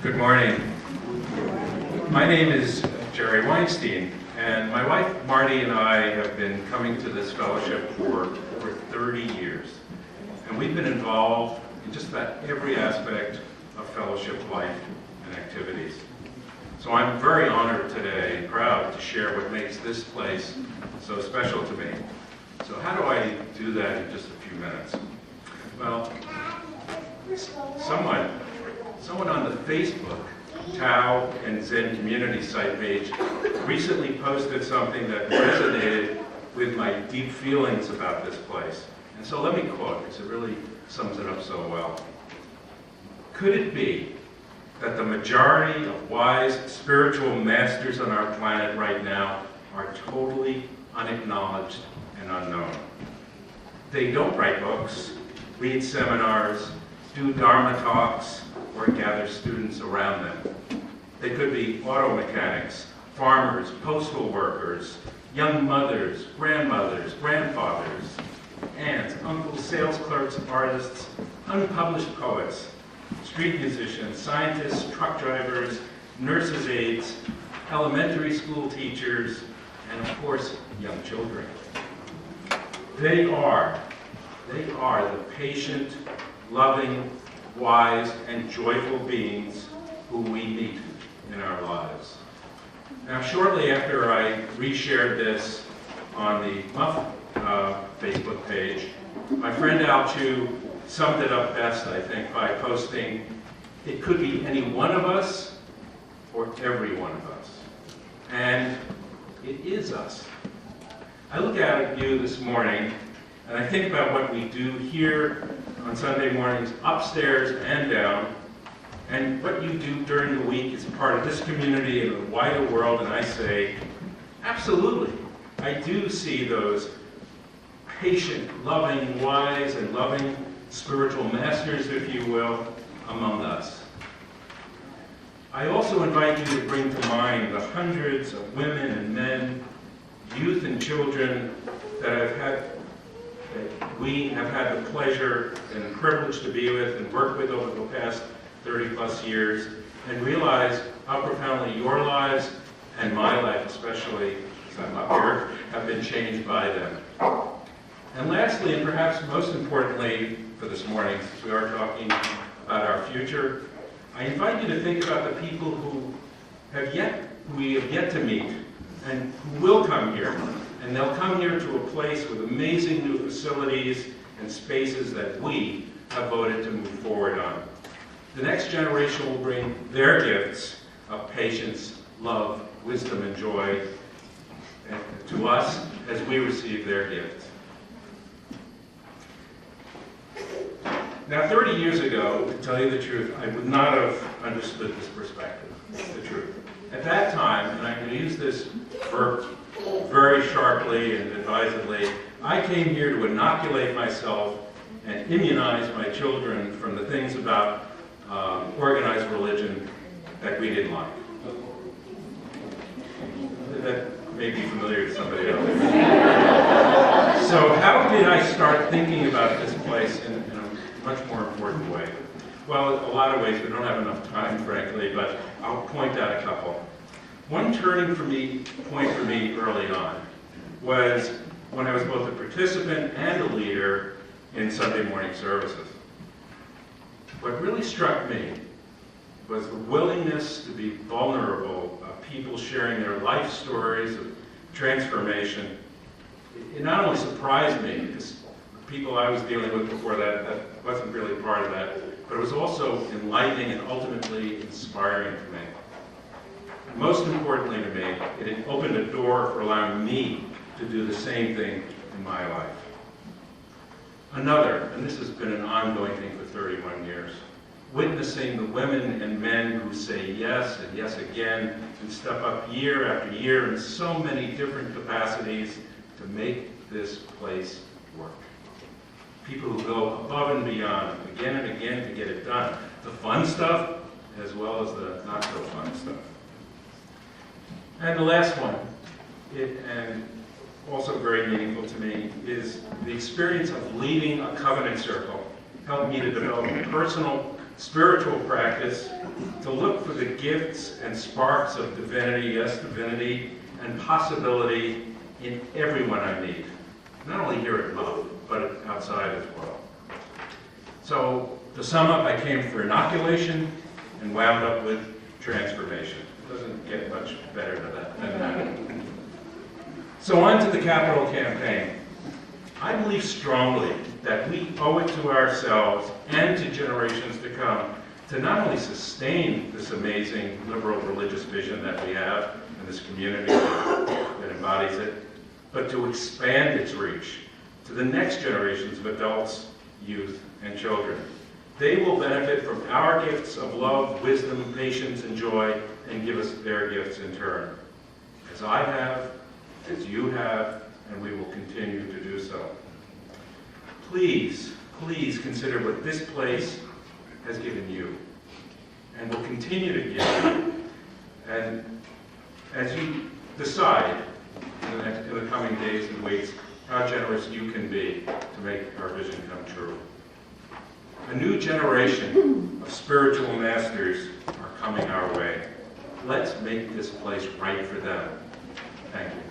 Good morning. My name is Jerry Weinstein, and my wife Marty and I have been coming to this fellowship for over 30 years. And we've been involved in just about every aspect of fellowship life and activities. So I'm very honored today and proud to share what makes this place so special to me. So how do I do that in just a few minutes? Well, someone on the Facebook Tao and Zen community site page recently posted something that resonated with my deep feelings about this place. And so let me quote, because it really sums it up so well. Could it be that the majority of wise spiritual masters on our planet right now are totally unacknowledged and unknown? They don't write books, read seminars, do Dharma talks, or gather students around them. They could be auto mechanics, farmers, postal workers, young mothers, grandmothers, grandfathers, aunts, uncles, sales clerks, artists, unpublished poets, street musicians, scientists, truck drivers, nurses' aides, elementary school teachers, and of course, young children. They are the patient, loving, wise, and joyful beings who we meet in our lives. Now, shortly after I reshared this on the MUF Facebook page, my friend Al Chu summed it up best, I think, by posting, "It could be any one of us or every one of us." And it is us. I look at you this morning and I think about what we do here on Sunday mornings, upstairs and down, and what you do during the week as part of this community and the wider world, and I say, absolutely. I do see those patient, loving, wise, and loving spiritual masters, if you will, among us. I also invite you to bring to mind the hundreds of women and men, youth and children that we have had the pleasure and privilege to be with and work with over the past 30 plus years, and realize how profoundly your lives and my life especially, because I'm up here, have been changed by them. And lastly, and perhaps most importantly for this morning, since we are talking about our future, I invite you to think about the people who we have yet to meet and who will come here. And they'll come here to a place with amazing new facilities and spaces that we have voted to move forward on. The next generation will bring their gifts of patience, love, wisdom, and joy to us as we receive their gifts. Now, 30 years ago, to tell you the truth, I would not have understood this perspective, the truth. At that time, and I'm going to use this verb very sharply and advisedly, I came here to inoculate myself and immunize my children from the things about organized religion that we didn't like. That may be familiar to somebody else. So how did I start thinking about this place in a much more important way? Well, a lot of ways. We don't have enough time, frankly, but I'll point out a couple. One turning point for me early on was when I was both a participant and a leader in Sunday morning services. What really struck me was the willingness to be vulnerable of people sharing their life stories of transformation. It not only surprised me, because the people I was dealing with before that wasn't really part of that, but it was also enlightening and ultimately inspiring to me. Most importantly to me, it opened a door for allowing me to do the same thing in my life. Another, and this has been an ongoing thing for 31 years, witnessing the women and men who say yes and yes again and step up year after year in so many different capacities to make this place work. People who go above and beyond again and again to get it done. The fun stuff as well as the not so fun stuff. And the last one, and also very meaningful to me, is the experience of leading a covenant circle helped me to develop personal spiritual practice to look for the gifts and sparks of divinity, yes, divinity, and possibility in everyone I meet. Not only here at MUF, but outside as well. So, to sum up, I came for inoculation and wound up with transformation. It doesn't get much better than that. So on to the capital campaign. I believe strongly that we owe it to ourselves and to generations to come to not only sustain this amazing liberal religious vision that we have in this community that embodies it, but to expand its reach to the next generations of adults, youth, and children. They will benefit from our gifts of love, wisdom, patience, and joy, and give us their gifts in turn. As I have, as you have, and we will continue to do so. Please, please consider what this place has given you, and will continue to give you. And as you decide in the coming days and weeks how generous you can be to make our vision come true. A new generation of spiritual masters are coming our way. Let's make this place right for them. Thank you.